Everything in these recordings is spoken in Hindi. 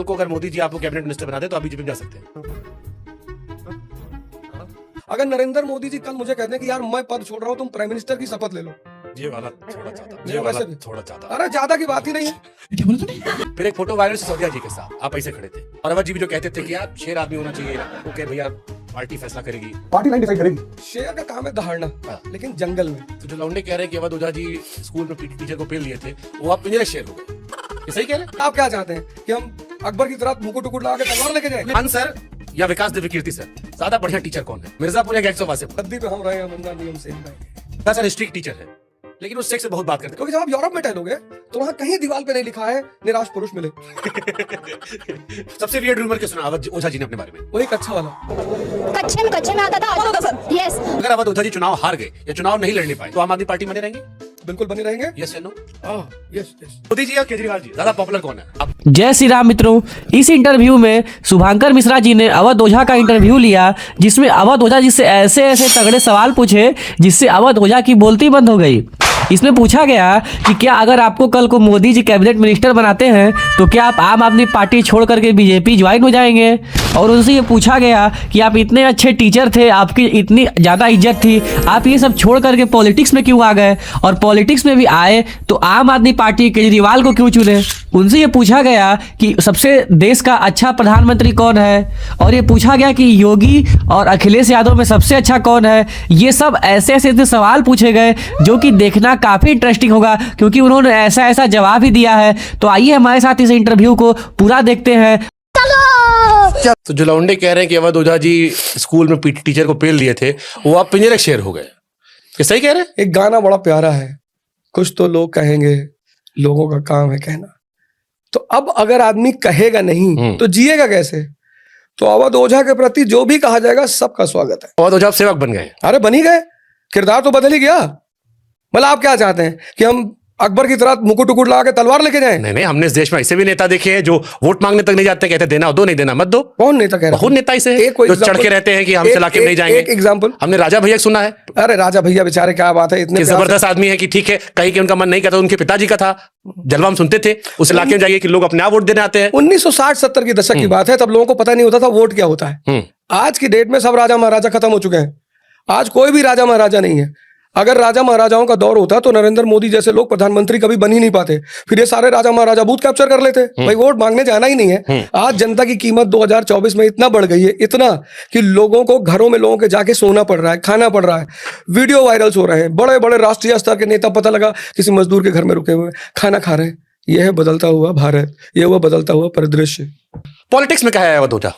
को अगर मोदी जी आपको कैबिनेट मिनिस्टर बना दे तो आप बीजेपी में जा सकते हैं। अगर नरेंद्र मोदी जी कल मुझे कहते हैं कि यार मैं पद छोड़ रहा हूं, तुम प्राइम मिनिस्टर की शपथ ले लो, ये वाला थोड़ा चाहता, ये वाला थोड़ा चाहता। अरे ज्यादा की बात ही नहीं है। फिर एक फोटो वायरल सिसोदिया जी के साथ आप ऐसे खड़े थे और अवध जी भी जो कहते थे कि यार शेर आदमी होना चाहिए, ओके भैया पार्टी फैसला करेगी, पार्टी लाइन डिसाइड करेगी। शेर का काम है दहाड़ना, हाँ। लेकिन जंगल में। तो जो लौंडे कह रहे हैं कि अवध ओझा जी स्कूल में टीचर को पेल दिए थे, वो आप पिंजरे शेर हो गए, ये सही कह रहे हैं? आप क्या चाहते हैं कि हम अकबर की तरह मुकुट टुकुट लगा के तलवार लेके जाए? खान सर या विकास दिव्य कीर्ति सर, ज्यादा बढ़िया टीचर कौन है? मिर्जापुर या गैक्सो वासे? गद्दी पे हम रहे हैं, मंदा नियम से सर हिस्ट्री टीचर है, लेकिन उस सेक्स से बहुत बात करते क्योंकि जब आप यूरोप में टहलोगे तो वहां कहीं दीवार पे नहीं लिखा है निराश पुरुष मिले। हैं। सबसे वियर्ड रूमर क्या सुना अवध ओझा जी ने अपने बारे में? वही कच्चा वाला। कच्चे में आता था। यस। अगर अवध ओझा जी चुनाव हार गए या चुनाव नहीं लड़ने पाए तो आम आदमी पार्टी बने रहेंगे? बिल्कुल बने रहेंगे। यस या no? Yes yes. Modi ji या केजरीवाल जी ज्यादा पॉपुलर कौन है? आप जय श्री राम मित्रों, इस इंटरव्यू में शुभांकर मिश्रा जी ने अवध ओझा का इंटरव्यू लिया, जिसमें अवध ओझा जी से ऐसे ऐसे तगड़े सवाल पूछे जिससे अवध ओझा की बोलती बंद हो गई। इसमें पूछा गया कि क्या अगर आपको कल को मोदी जी कैबिनेट मिनिस्टर बनाते हैं तो क्या आप आम आदमी पार्टी छोड़ करके बीजेपी ज्वाइन हो जाएंगे। और उनसे ये पूछा गया कि आप इतने अच्छे टीचर थे, आपकी इतनी ज़्यादा इज्जत थी, आप ये सब छोड़ करके पॉलिटिक्स में क्यों आ गए, और पॉलिटिक्स में भी आए तो आम आदमी पार्टी केजरीवाल को क्यों चुने। उनसे ये पूछा गया कि सबसे देश का अच्छा प्रधानमंत्री कौन है, और ये पूछा गया कि योगी और अखिलेश यादव में सबसे अच्छा कौन है। ये सब ऐसे ऐसे सवाल पूछे गए जो कि देखना काफ़ी इंटरेस्टिंग होगा, क्योंकि उन्होंने ऐसा ऐसा जवाब ही दिया है। तो आइए हमारे साथ इस इंटरव्यू को पूरा देखते हैं। तो जो लौंडे कह रहे हैं कि अवध ओझा जी स्कूल में टीचर को पेल दिए थे, वो आप पिंजरे शेर हो गए, ये सही कह रहे हैं? एक गाना बड़ा प्यारा है, कुछ तो लोग कहेंगे, लोगों का काम है कहना। तो अब अगर आदमी कहेगा नहीं तो जिएगा कैसे? तो अवध ओझा के प्रति जो भी कहा जाएगा सबका स्वागत है। अवध ओझा आप सेवक बन गए। अरे बन ही गए, किरदार तो बदल ही गया। मतलब आप क्या चाहते हैं कि हम अकबर की तरह मुकुट टुकुट लगा के तलवार लेके जाएं? नहीं, हम इस देश में ऐसे भी नेता देखे हैं जो वोट मांगने तक नहीं जाते, कहते देना दो, नहीं देना मत दो। कौन नेता कह रहा है? बहुत नेता ऐसे हैं जो चढ़ के रहते हैं कि हम चला के नहीं जाएंगे। एक एग्जांपल हमने राजा भैया सुना है। अरे राजा भैया बेचारे क्या बात है, इतने जबरदस्त आदमी है कि ठीक है, कहीं कि उनका मन नहीं करता, उनके पिताजी का था, जलवा हम सुनते थे उस इलाके में जाइए कि लोग अपने आप वोट देने आते हैं। 1960-70 की दशक की बात है, तब लोगों को पता नहीं होता था वोट क्या होता है। आज की डेट में सब राजा महाराजा खत्म हो चुके हैं, आज कोई भी राजा महाराजा नहीं है। अगर राजा महाराजाओं का दौर होता तो नरेंद्र मोदी जैसे लोग प्रधानमंत्री कभी बन ही नहीं पाते, फिर ये सारे राजा महाराजा बूथ कैप्चर कर लेते। भाई वोट मांगने जाना ही नहीं है। आज जनता की कीमत 2024 में इतना बढ़ गई है, इतना कि लोगों को घरों में लोगों के जाके सोना पड़ रहा है, खाना पड़ रहा है, वीडियो वायरल्स हो रहे हैं, बड़े बड़े राष्ट्रीय स्तर के नेता पता लगा किसी मजदूर के घर में रुके हुए खाना खा रहे हैं। यह है बदलता हुआ भारत, यह हुआ बदलता हुआ परिदृश्य। पॉलिटिक्स में क्या है अवध ओझा?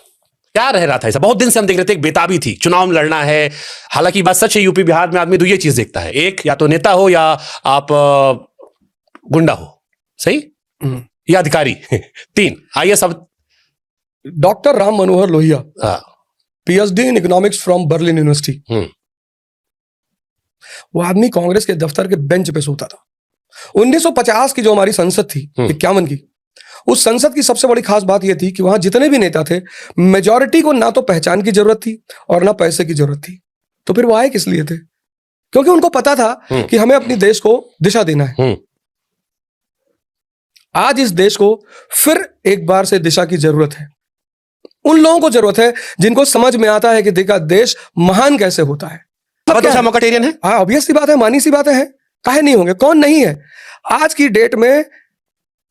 क्या रह रहा था ऐसा? बहुत दिन से हम देख रहे थे, एक बेताबी थी, चुनाव में लड़ना है। हालांकि बात सच है, यूपी बिहार में आदमी दो ये चीज देखता है, एक या तो नेता हो या आप गुंडा हो, सही, या अधिकारी। तीन आइए सब। Doctor Ram Manohar Lohia, PhD in economics from Berlin university. वो आदमी कांग्रेस के दफ्तर के बेंच पे सोता था। 1950 की जो हमारी संसद थी, 51 की, उस संसद की सबसे बड़ी खास बात यह थी कि वहां जितने भी नेता थे, मेजॉरिटी को ना तो पहचान की जरूरत थी और ना पैसे की जरूरत थी। तो फिर वो आए किस लिए थे? क्योंकि उनको पता था कि हमें अपनी देश को दिशा देना है। आज इस देश को फिर एक बार से दिशा की जरूरत है। उन लोगों को जरूरत है जिनको समझ में आता है कि देखा देश महान कैसे होता है। मॉकटेरियन है? हाँ, ऑब्वियस सी बात है, मानी सी बातें हैं, काहे नहीं होंगे, कौन नहीं है। आज की डेट में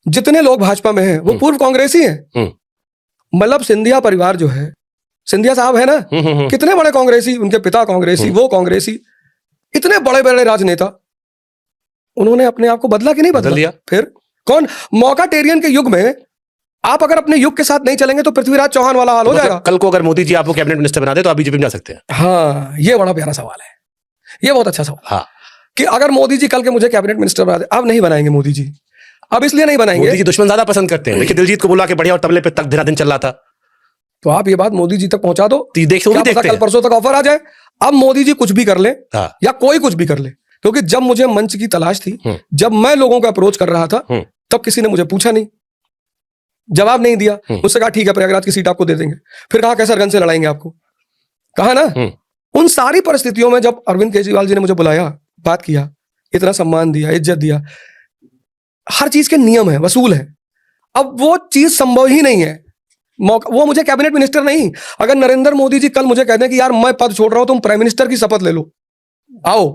जितने लोग भाजपा में हैं वो पूर्व कांग्रेसी हैं। मतलब सिंधिया परिवार जो है, सिंधिया साहब है ना, कितने बड़े कांग्रेसी, उनके पिता कांग्रेसी, वो कांग्रेसी, इतने बड़े बड़े राजनेता, उन्होंने अपने आप को बदला कि नहीं बदल दिया? फिर कौन? मॉकटेरियन के युग में आप अगर अपने युग के साथ नहीं चलेंगे तो पृथ्वीराज चौहान वाला हाल हो जाएगा। कल को अगर मोदी जी आपको कैबिनेट मिनिस्टर बना दे तो आप बीजेपी में जा सकते हैं? हाँ, ये बड़ा प्यारा सवाल है, ये बहुत अच्छा सवाल। हाँ, कि अगर मोदी जी कल के मुझे कैबिनेट मिनिस्टर बना दे, अब नहीं बनाएंगे मोदी जी। अब इसलिए नहीं बनाएंगे, मोदी जी दुश्मन ज्यादा पसंद करते हैं। देखिए दिलजीत को बुला के बढ़िया और तबले पे तक दिन चल रहा था। तो आप ये बात मोदी जी तक पहुंचा दो, देखते कल परसों तक ऑफर आ जाए। अब मोदी जी कुछ भी कर ले, या कोई कुछ भी कर ले, क्योंकि जब मुझे मंच की तलाश थी, जब मैं लोगों को अप्रोच कर रहा था, तब किसी ने मुझे पूछा नहीं, जवाब नहीं दिया। मुझसे कहा ठीक है प्रयागराज की सीट आपको दे देंगे, फिर कहा कैसरगंज से लड़ाएंगे आपको, कहा ना। उन सारी परिस्थितियों में जब अरविंद केजरीवाल जी ने मुझे बुलाया, बात किया, इतना सम्मान दिया, इज्जत दिया, हर चीज के नियम है, वसूल है। अब वो चीज संभव ही नहीं है। मौका, वो मुझे कैबिनेट मिनिस्टर नहीं, अगर नरेंद्र मोदी जी कल मुझे कह दें कि यार मैं पद छोड़ रहा हूं, तुम प्राइम मिनिस्टर की शपथ ले लो, आओ,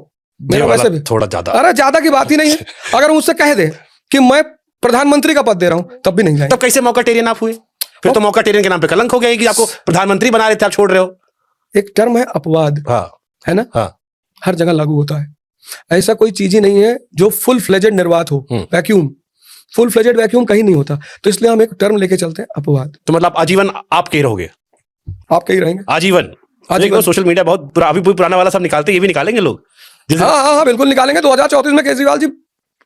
मेरा वैसे भी थोड़ा ज्यादा, अरे ज्यादा की बात ही नहीं है। अगर मुझसे कह दे कि मैं प्रधानमंत्री का पद दे रहा हूं, तब भी नहीं जाएंगे। तब कैसे मौकाटेरियन आप हुए? फिर तो मौकाटेरियन के नाम पे कलंक हो गया कि आपको प्रधानमंत्री बना रहे थे, आप छोड़ रहे हो। एक टर्म है अपवाद, हाँ, है ना, हाँ, हर जगह लागू होता है। ऐसा कोई चीज ही नहीं है जो फुल फ्लेजेड निर्वात हो। वैक्यूम, फुल फ्लेजेड वैक्यूम कहीं नहीं होता, तो इसलिए हम एक टर्म लेके चलते हैं अपवाद। तो मतलब आजीवन आप कहीं रहोगे? आप कहीं रहेंगे आजीवन? आजीवन। सोशल मीडिया बहुत अभी पुराना वाला सब निकालते हैं, ये भी निकालेंगे लोग? हाँ हाँ हाँ, बिल्कुल निकालेंगे। 2034 में केजरीवाल जी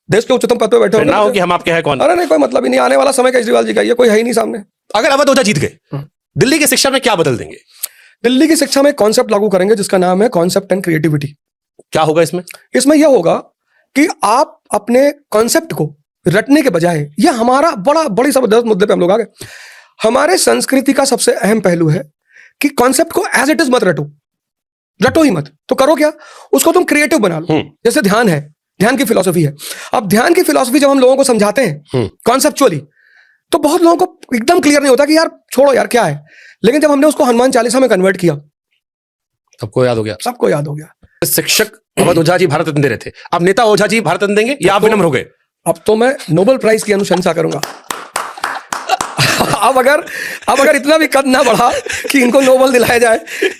देश के उच्चतम पद पे बैठे ना हो कि हम आपके हैं कौन? अरे नहीं, कोई मतलब ही नहीं, आने वाला समय केजरीवाल जी का, ये कोई है ही नहीं सामने। अगर अवध ओझा जीत गए, दिल्ली की शिक्षा में क्या बदल देंगे? दिल्ली की शिक्षा में कॉन्सेप्ट लागू करेंगे जिसका नाम है कॉन्सेप्ट एंड क्रिएटिविटी। क्या होगा इसमें? इसमें यह होगा कि आप अपने कॉन्सेप्ट को रटने के बजाय, यह हमारा बड़ी जबरदस्त मुद्दे पे हम लोग आ गए। हमारे संस्कृति का सबसे अहम पहलू है कि कॉन्सेप्ट को एज इट इज मत रटो ही मत, तो करो क्या, उसको तुम क्रिएटिव बना लो। जैसे ध्यान है, ध्यान की फिलॉसफी है। अब ध्यान की फिलॉसफी जब हम लोगों को समझाते हैं कॉन्सेप्चुअली, तो बहुत लोगों को एकदम क्लियर नहीं होता कि यार छोड़ो यार क्या है, लेकिन जब हमने उसको हनुमान चालीसा में कन्वर्ट किया, सबको याद हो गया। सबको याद हो गया। शिक्षक अवध ओझा जी भारत रत्न दे रहे थे, अब नेता ओझा जी भारत रत्न देंगे या आप विनम्र हो गए? अब तो मैं नोबेल प्राइज की अनुशंसा करूंगा। अब अगर इतना भी कद ना बढ़ा कि इनको नोबेल दिलाया जाए,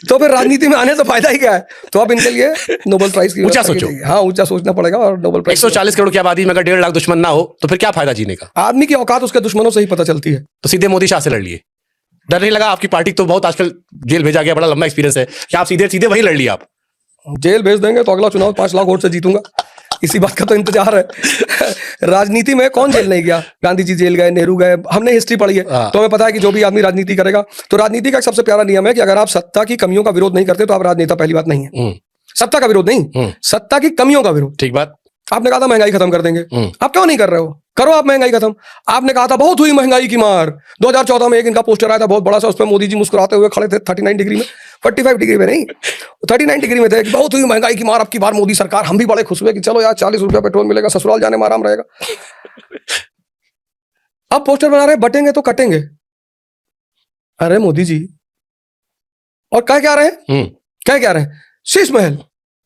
तो फिर राजनीति में आने से फायदा ही क्या है। तो अब इनके लिए नोबेल प्राइज की ऊंचा सोचो। हाँ, ऊंचा सोचना पड़ेगा। और नोबेल प्राइज 140 करोड़ की आबादी में अगर 1.5 लाख दुश्मन ना हो तो फिर क्या फायदा जीने का? आदमी की औकात उसके दुश्मनों से ही पता चलती है। तो सीधे मोदी शाह से लड़ लिए, डर नहीं लगा? आपकी पार्टी तो बहुत आजकल जेल भेजा गया, बड़ा लंबा एक्सपीरियंस है, क्या आप सीधे सीधे वहीं लड़ लिए? आप जेल भेज देंगे तो अगला चुनाव 5 लाख वोट से जीतूंगा, इसी बात का तो इंतजार है। राजनीति में कौन जेल नहीं गया? गांधी जी जेल गए, नेहरू गए, हमने हिस्ट्री पढ़ी है तो हमें पता है कि जो भी आदमी राजनीति करेगा, तो राजनीति का एक सबसे प्यारा नियम है कि अगर आप सत्ता की कमियों का विरोध नहीं करते तो आप राजनेता। पहली बात नहीं है सत्ता का विरोध, नहीं सत्ता की कमियों का विरोध। ठीक बात। आपने कहा था महंगाई खत्म कर देंगे, आप क्यों नहीं कर रहे हो? करो आप महंगाई खत्म। आपने कहा था बहुत हुई महंगाई की मार, 2014 में एक इनका पोस्टर आया था बहुत बड़ा सा, उस पर मोदी जी मुस्कुराते हुए खड़े थे 39 डिग्री में, 45 डिग्री में नहीं, 39 डिग्री में थे कि बहुत हुई महंगाई की मार, अब की बार मोदी सरकार। हम भी बड़े खुश हुए कि चलो यार 40 रुपया पेट्रोल मिलेगा, ससुराल जाने में आराम रहेगा। अब पोस्टर बना रहे बटेंगे तो कटेंगे। अरे मोदी जी, और क्या रहे हैं, क्या रहे हैं? शीश महल।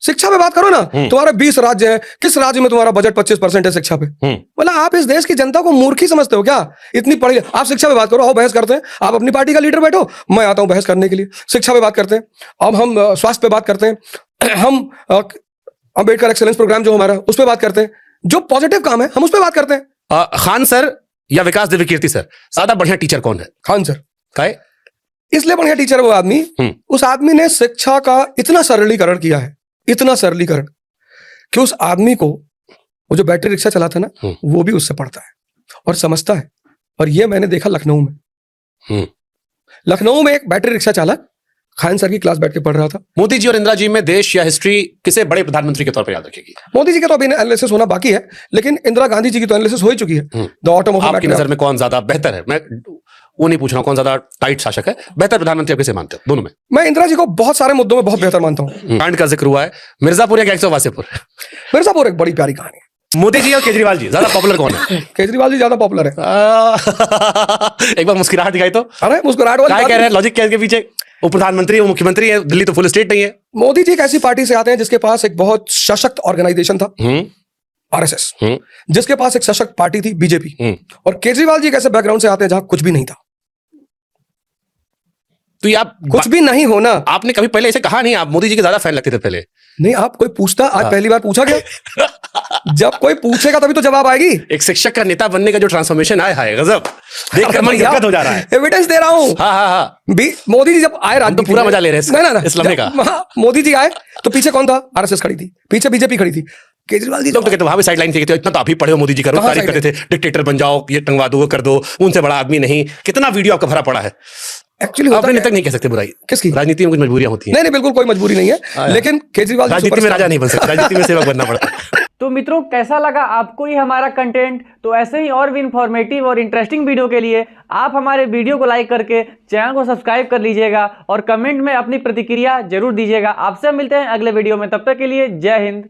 शिक्षा पे बात करो ना, तुम्हारे 20 राज्य हैं, किस राज्य में तुम्हारा बजट 25% है शिक्षा पे? मतलब आप इस देश की जनता को मूर्खी समझते हो क्या? इतनी पढ़ी, आप शिक्षा पे बात करो, आओ बहस करते हैं। आप अपनी पार्टी का लीडर बैठो, मैं आता हूं बहस करने के लिए। शिक्षा पे बात करते हैं, अब हम स्वास्थ्य पे बात करते हैं, हम अंबेडकर एक्सेलेंस प्रोग्राम जो हमारा, उस पर बात करते हैं, जो पॉजिटिव काम है हम उस पर बात करते हैं। खान सर या विकास दिव्य कीर्ति सर, ज्यादा बढ़िया टीचर कौन है? खान सर। काय? इसलिए बढ़िया टीचर वो आदमी, उस आदमी ने शिक्षा का इतना सरलीकरण किया है, इतना सरलीकरण, कि उस आदमी को, वो जो बैटरी रिक्शा चलाता है ना, वो भी उससे पढ़ता है और समझता है। और ये मैंने देखा लखनऊ में। लखनऊ में एक बैटरी रिक्शा चालक खान सर की क्लास बैठ के पढ़ रहा था। मोदी जी और इंदिरा जी में देश या हिस्ट्री किसे बड़े प्रधानमंत्री के तौर पर याद रखेगी? मोदी जी का तो अभी एनालिसिस होना बाकी है, लेकिन इंदिरा गांधी जी की तो एनालिसिस हो ही चुकी है। द ऑटम ऑफ आपकी नजर में कौन ज्यादा बेहतर है? मैं वो नहीं पूछ रहा हूं कौन ज्यादा टाइट शासक है, बेहतर प्रधानमंत्री आप किसे मानते हो दोनों में? मैं इंदिरा जी को बहुत सारे मुद्दों में बहुत बेहतर मानता हूँ। कांड का जिक्र हुआ है, मिर्जापुर या गैंगस्टर वासेपुर? मिर्जापुर एक बड़ी प्यारी कहानी है। मोदी जी और केजरीवाल जी ज्यादा पॉपुलर कौन है? केजरीवाल जी ज्यादा पॉपुलर है। एक बार मुस्कुराहट दिखाई तो। अरे मुस्कुराहट वाली क्या कह रहे हैं, लॉजिक क्या है इसके पीछे? वो प्रधानमंत्री है, वो मुख्यमंत्री है, दिल्ली तो फुल स्टेट नहीं है। मोदी जी एक ऐसी पार्टी से आते हैं जिसके पास एक बहुत सशक्त ऑर्गेनाइजेशन था, आरएसएस, जिसके पास एक सशक्त पार्टी थी, बीजेपी। और केजरीवाल जी एक ऐसे बैकग्राउंड से आते हैं जहां कुछ भी नहीं था। तो ये आप कुछ भी नहीं होना, आपने कभी पहले ऐसे कहा नहीं? आप मोदी जी के ज्यादा फैन लगते थे पहले। नहीं, आप कोई पूछता, आज पहली बार पूछा क्या? जब कोई पूछेगा तभी तो जवाब आएगी। एक शिक्षक का नेता बनने का जो ट्रांसफॉर्मेशन आया है, गजब, देखकर मन गदगद हो जा रहा है। एविडेंस दे रहा हूँ। हाँ। मोदी जी जब आए राजनीति, पूरा मजा ले रहे हैं इस लम्हे का। मोदी जी आए तो पीछे कौन था? आरएसएस खड़ी थी, पीछे बीजेपी खड़ी थी। केजरीवाल जी लोग तो कहते वहां भी साइडलाइन थे, इतना तो आप ही पढ़े हो, मोदी जी का तारीफ करते थे, डिक्टेटर बन जाओ, ये टंगवा दो, वो कर दो, उनसे बड़ा आदमी नहीं। कितना वीडियो आपका भरा पड़ा है। एक्चुअली अपने तक नहीं कह सकते बुराई किसकी, राजनीति में कुछ मजबूरियां होती हैं। नहीं, बिल्कुल कोई मजबूरी नहीं है, लेकिन केजरीवाल राजनीति में राजा नहीं बन सकता, राजनीति में सेवक बनना पड़ता है। तो मित्रों, कैसा लगा आपको ये हमारा कंटेंट? तो ऐसे ही और भी इंफॉर्मेटिव और इंटरेस्टिंग वीडियो के लिए आप हमारे वीडियो को लाइक करके चैनल को सब्सक्राइब कर लीजिएगा और कमेंट में अपनी प्रतिक्रिया जरूर दीजिएगा। आपसे मिलते हैं अगले वीडियो में, तब तक के लिए जय हिंद।